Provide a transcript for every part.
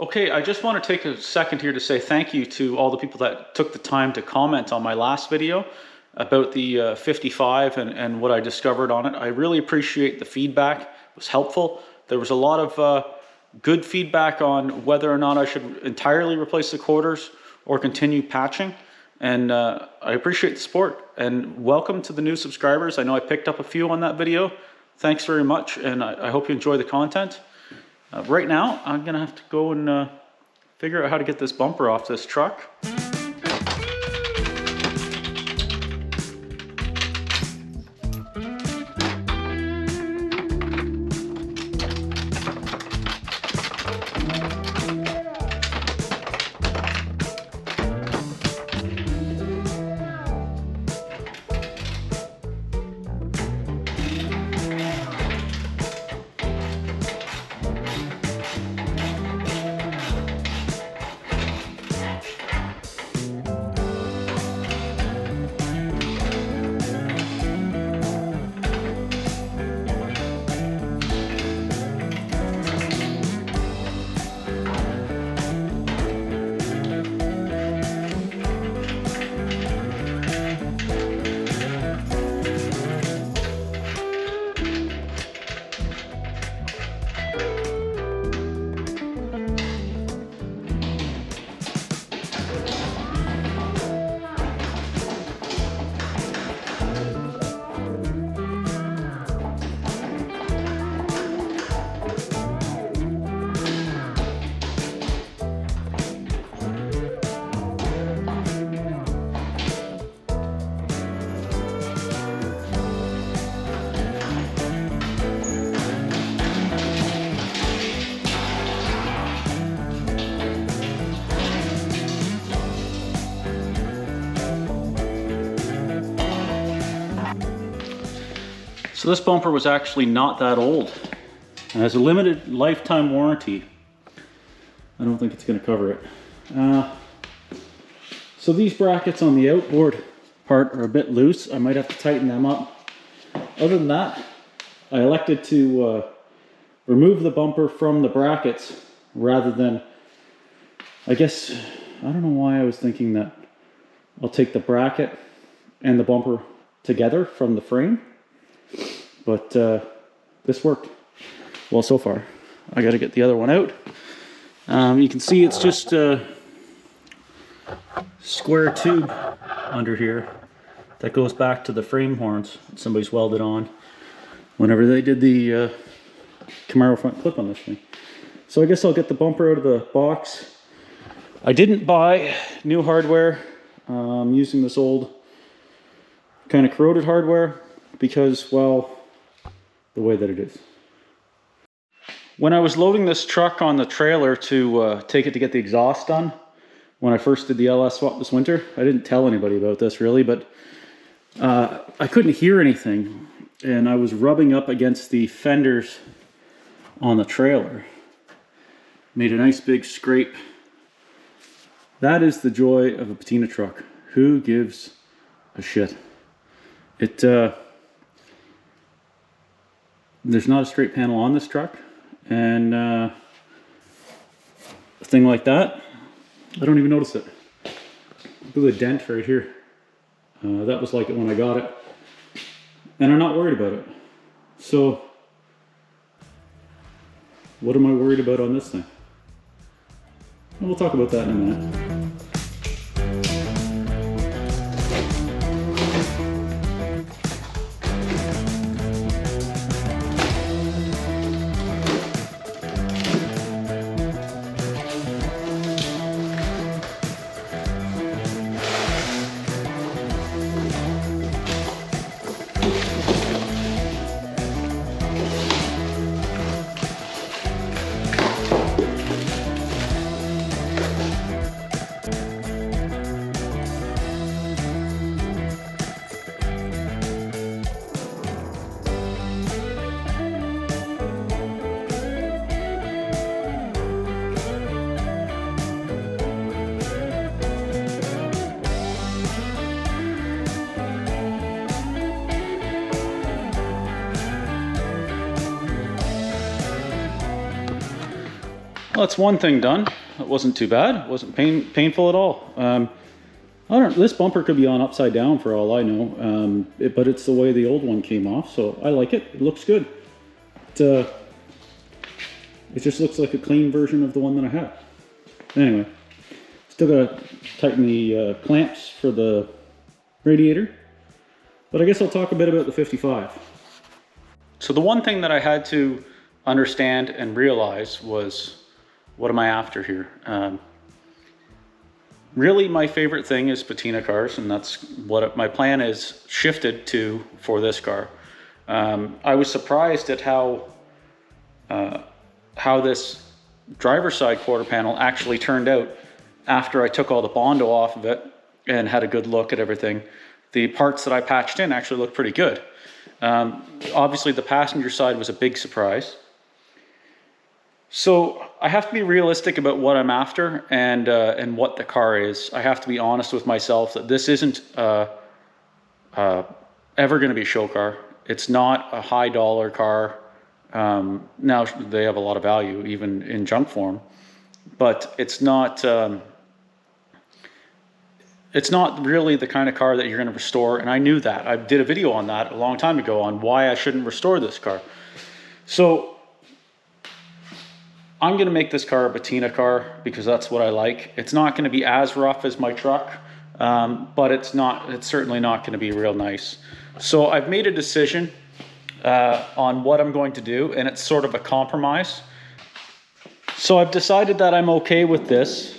Okay, I just want to take a second here to say thank you to all the people that took the time to comment on my last video about the 55 and what I discovered on it. I really appreciate the feedback. It was helpful. There was a lot of good feedback on whether or not I should entirely replace the quarters or continue patching. And I appreciate the support, and welcome to the new subscribers. I know I picked up a few on that video. Thanks very much, and I hope you enjoy the content. Right now, I'm gonna have to go and figure out how to get this bumper off this truck. So this bumper was actually not that old. It has a limited lifetime warranty. I don't think it's going to cover it. So these brackets on the outboard part are a bit loose. I might have to tighten them up. Other than that, I elected to remove the bumper from the brackets rather than, I guess, I don't know why I was thinking that I'll take the bracket and the bumper together from the frame. But this worked well so far. I got to get the other one out. You can see it's just a square tube under here that goes back to the frame horns that somebody's welded on whenever they did the Camaro front clip on this thing. So I guess I'll get the bumper out of the box. I didn't buy new hardware. I'm using this old kind of corroded hardware because, well, the way that it is. When I was loading this truck on the trailer to take it to get the exhaust done, when I first did the LS swap this winter, I didn't tell anybody about this really, but I couldn't hear anything, and I was rubbing up against the fenders on the trailer. Made a nice big scrape. That is the joy of a patina truck. Who gives a shit? There's not a straight panel on this truck, and a thing like that, I don't even notice it. Look at the dent right here. That was like it when I got it, and I'm not worried about it. So what am I worried about on this thing? And we'll talk about that in a minute. Well, that's one thing done. It wasn't too bad. It wasn't painful at all. I don't know, this bumper could be on upside down for all I know, but it's the way the old one came off, so I like it. It looks good. It just looks like a clean version of the one that I had. Anyway, still gotta tighten the clamps for the radiator, but I guess I'll talk a bit about the 55. So the one thing that I had to understand and realize was, what am I after here? Really, my favorite thing is patina cars, and that's what my plan is shifted to for this car. I was surprised at how this driver's side quarter panel actually turned out after I took all the Bondo off of it and had a good look at everything. The parts that I patched in actually look pretty good. Obviously, the passenger side was a big surprise. So I have to be realistic about what I'm after and what the car is. I have to be honest with myself that this isn't ever going to be a show car. It's not a high dollar car. Now they have a lot of value even in junk form, but it's not really the kind of car that you're going to restore. And I knew that. I did a video on that a long time ago on why I shouldn't restore this car. So I'm going to make this car a patina car because that's what I like. It's not going to be as rough as my truck, but it's certainly not going to be real nice. So I've made a decision on what I'm going to do, and it's sort of a compromise. So I've decided that I'm okay with this,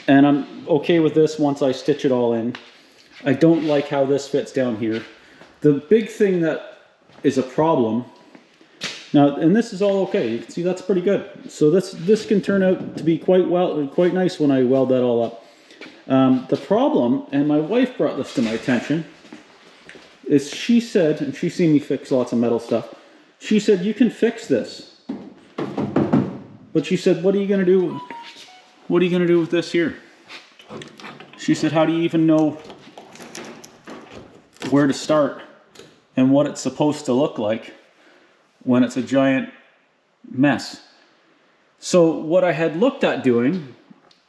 and I'm okay with this once I stitch it all in. I don't like how this fits down here. The big thing that is a problem now, and this is all okay. You can see that's pretty good. So this can turn out to be quite nice when I weld that all up. The problem, and my wife brought this to my attention, is she said, and she's seen me fix lots of metal stuff, she said, you can fix this. But she said, what are you going to do? What are you going to do with this here? She said, how do you even know where to start and what it's supposed to look like when it's a giant mess? So what I had looked at doing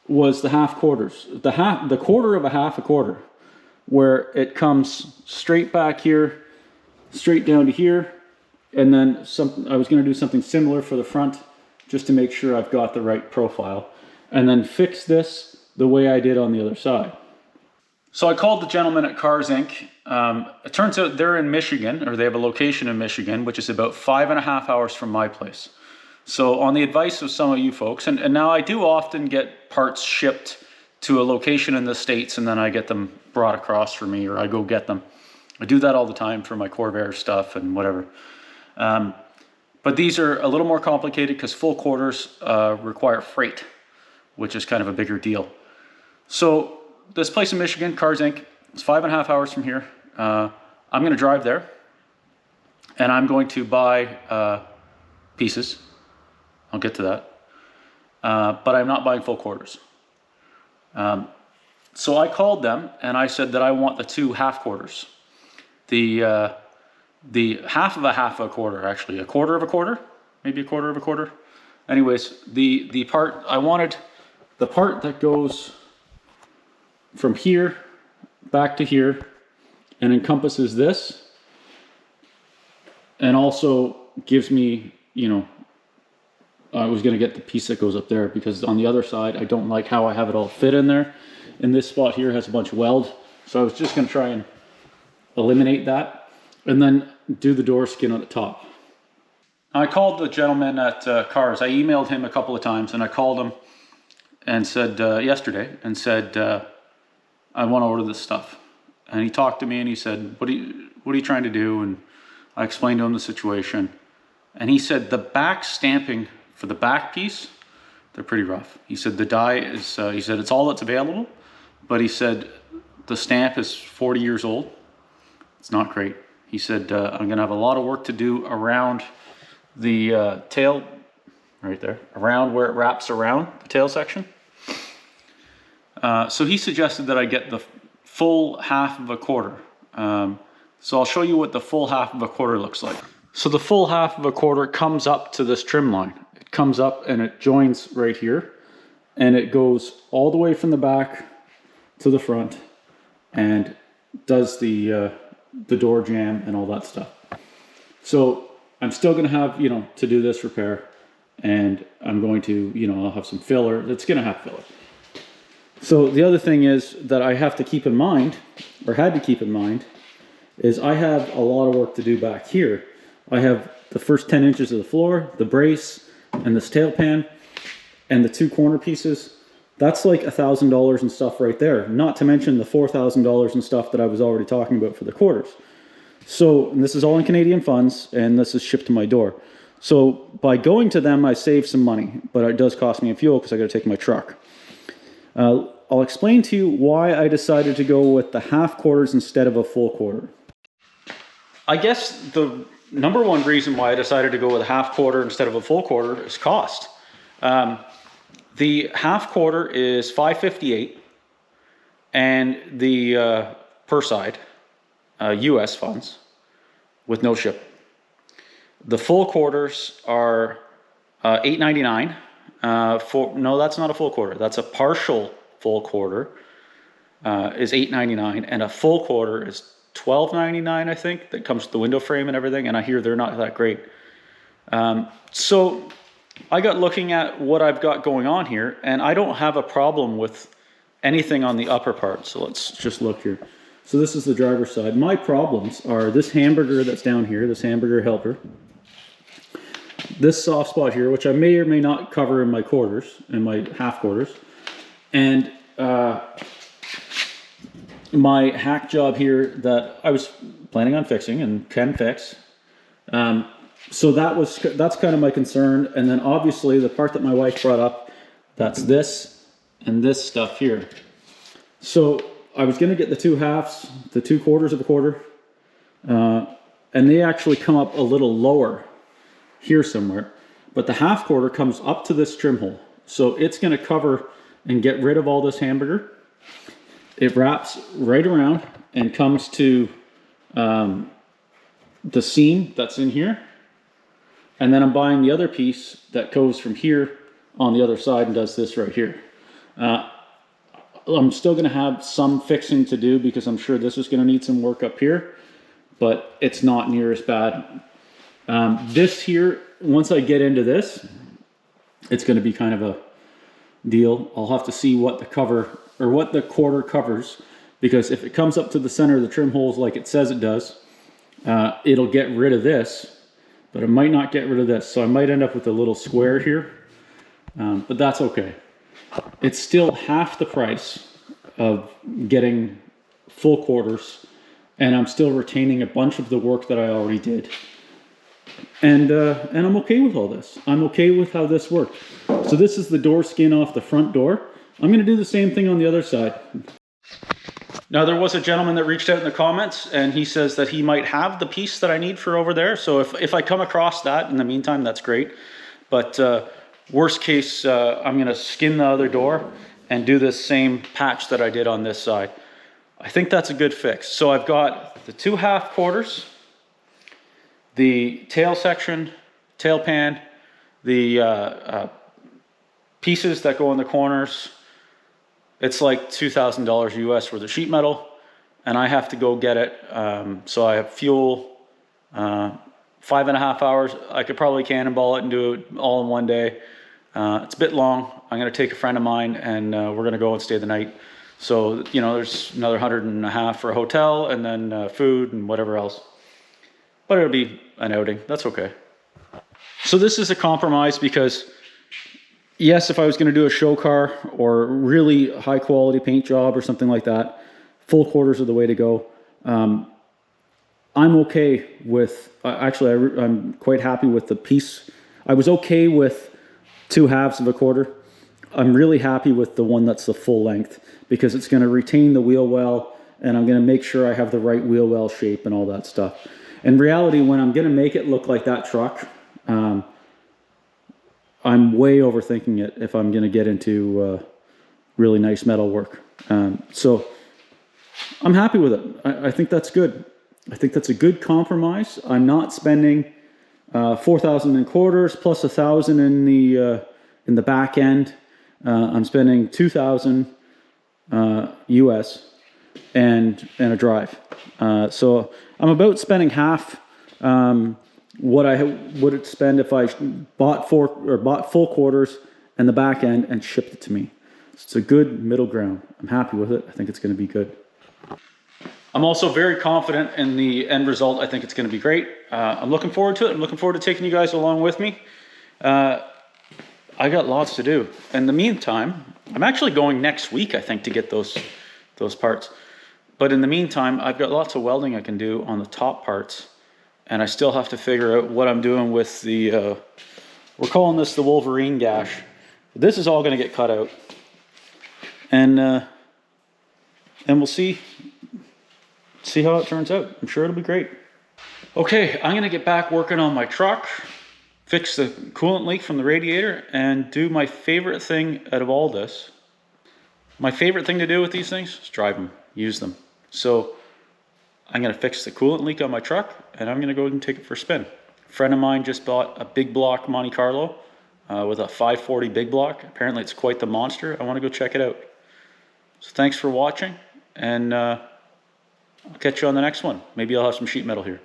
was the half quarters, the quarter of a half a quarter, where it comes straight back here, straight down to here, and then I was going to do something similar for the front, just to make sure I've got the right profile, and then fix this the way I did on the other side. So I called the gentleman at Cars Inc. It turns out they're in Michigan, or they have a location in Michigan, which is about 5.5 hours from my place. So on the advice of some of you folks, and now I do often get parts shipped to a location in the States, and then I get them brought across for me, or I go get them. I do that all the time for my Corvair stuff and whatever. But these are a little more complicated because full quarters require freight, which is kind of a bigger deal. So this place in Michigan, Cars Inc., it's 5.5 hours from here. I'm going to drive there, and I'm going to buy pieces. I'll get to that. But I'm not buying full quarters. So I called them, and I said that I want the 2 half quarters. The half of a quarter, actually. A quarter of a quarter? Maybe a quarter of a quarter? Anyways, the part, I wanted the part that goes from here back to here and encompasses this, and also gives me, I was going to get the piece that goes up there, because on the other side I don't like how I have it all fit in there, and this spot here has a bunch of weld, so I was just going to try and eliminate that and then do the door skin at the top. I called the gentleman at Cars. I emailed him a couple of times, and I called him and said yesterday and said I want to order this stuff. And he talked to me and he said, what are you trying to do? And I explained to him the situation. And he said the back stamping for the back piece, they're pretty rough. He said the die is, he said it's all that's available, but he said the stamp is 40 years old. It's not great. He said, I'm going to have a lot of work to do around the tail, right there, around where it wraps around the tail section. So he suggested that I get the full half of a quarter. So I'll show you what the full half of a quarter looks like. So the full half of a quarter comes up to this trim line. comes up and it joins right here, and it goes all the way from the back to the front and does the door jamb and all that stuff. So I'm still going to have, you know, to do this repair, and I'm going to, you know, I'll have some filler. It's going to have filler. So the other thing is that I have to keep in mind, or had to keep in mind, is I have a lot of work to do back here. I have the first 10 inches of the floor, the brace, and this tail pan, and the 2 corner pieces. That's like $1,000 and stuff right there. Not to mention the $4,000 and stuff that I was already talking about for the quarters. So, and this is all in Canadian funds, and this is shipped to my door. So by going to them, I save some money, but it does cost me in fuel because I got to take my truck. I'll explain to you why I decided to go with the half quarters instead of a full quarter. I guess the number one reason why I decided to go with a half quarter instead of a full quarter is cost. The half quarter is $558, and the per side, US funds, with no shipping. The full quarters are $8.99. No, that's not a full quarter. That's a partial full quarter. Is $8.99, and a full quarter is $12.99, I think. That comes with the window frame and everything. And I hear they're not that great. So I got looking at what I've got going on here, and I don't have a problem with anything on the upper part. So let's just look here. So this is the driver's side. My problems are this hamburger that's down here, this hamburger helper, this soft spot here, which I may or may not cover in my quarters, in my half quarters, and my hack job here that I was planning on fixing and can fix. So that's kind of my concern. And then obviously the part that my wife brought up, that's this and this stuff here. So I was going to get the 2 halves, the 2 quarters of a quarter, and they actually come up a little lower here somewhere. But the half quarter comes up to this trim hole. So it's going to cover and get rid of all this hamburger. It wraps right around and comes to the seam that's in here. And then I'm buying the other piece that goes from here on the other side and does this right here. I'm still going to have some fixing to do because I'm sure this is going to need some work up here, but it's not near as bad. This here, once I get into this, it's going to be kind of a deal. I'll have to see what the cover or what the quarter covers, because if it comes up to the center of the trim holes like it says it does, it'll get rid of this, but it might not get rid of this. So I might end up with a little square here, but that's okay. It's still half the price of getting full quarters, and I'm still retaining a bunch of the work that I already did. And I'm okay with all this. I'm okay with how this worked. So this is the door skin off the front door. I'm going to do the same thing on the other side. Now, there was a gentleman that reached out in the comments, and he says that he might have the piece that I need for over there. So if I come across that in the meantime, that's great. But worst case, I'm going to skin the other door and do this same patch that I did on this side. I think that's a good fix. So I've got the 2 half quarters, the tail section, tail pan, the pieces that go in the corners. It's like $2,000 US worth of sheet metal, and I have to go get it. So I have fuel, 5.5 hours. I could probably cannonball it and do it all in one day. It's a bit long. I'm going to take a friend of mine, and we're going to go and stay the night. So, you know, there's another $150 for a hotel, and then food and whatever else. But it'll be an outing. That's okay. So this is a compromise because, yes, if I was going to do a show car or really high quality paint job or something like that, full quarters are the way to go. I'm okay with, actually, I'm quite happy with the piece. I was okay with 2 halves of a quarter. I'm really happy with the one that's the full length because it's going to retain the wheel well, and I'm going to make sure I have the right wheel well shape and all that stuff. In reality, when I'm going to make it look like that truck, I'm way overthinking it if I'm going to get into really nice metal work. So I'm happy with it. I think that's good. I think that's a good compromise. I'm not spending 4,000 in quarters plus 1,000 in the back end. I'm spending 2,000 US and a drive. So I'm about spending half what I would spend if I bought full quarters and the back end and shipped it to me. So it's a good middle ground. I'm happy with it. I think it's going to be good. I'm also very confident in the end result. I think it's going to be great. I'm looking forward to it. I'm looking forward to taking you guys along with me. I got lots to do. In the meantime, I'm actually going next week, I think, to get those parts. But in the meantime, I've got lots of welding I can do on the top parts. And I still have to figure out what I'm doing with the, we're calling this the Wolverine gash. This is all going to get cut out. And we'll see how it turns out. I'm sure it'll be great. Okay, I'm going to get back working on my truck, fix the coolant leak from the radiator, and do my favorite thing out of all this. My favorite thing to do with these things is drive them, use them. So I'm going to fix the coolant leak on my truck, and I'm going to go and take it for a spin. A friend of mine just bought a big block Monte Carlo with a 540 big block. Apparently it's quite the monster. I want to go check it out. So thanks for watching, and I'll catch you on the next one. Maybe I'll have some sheet metal here.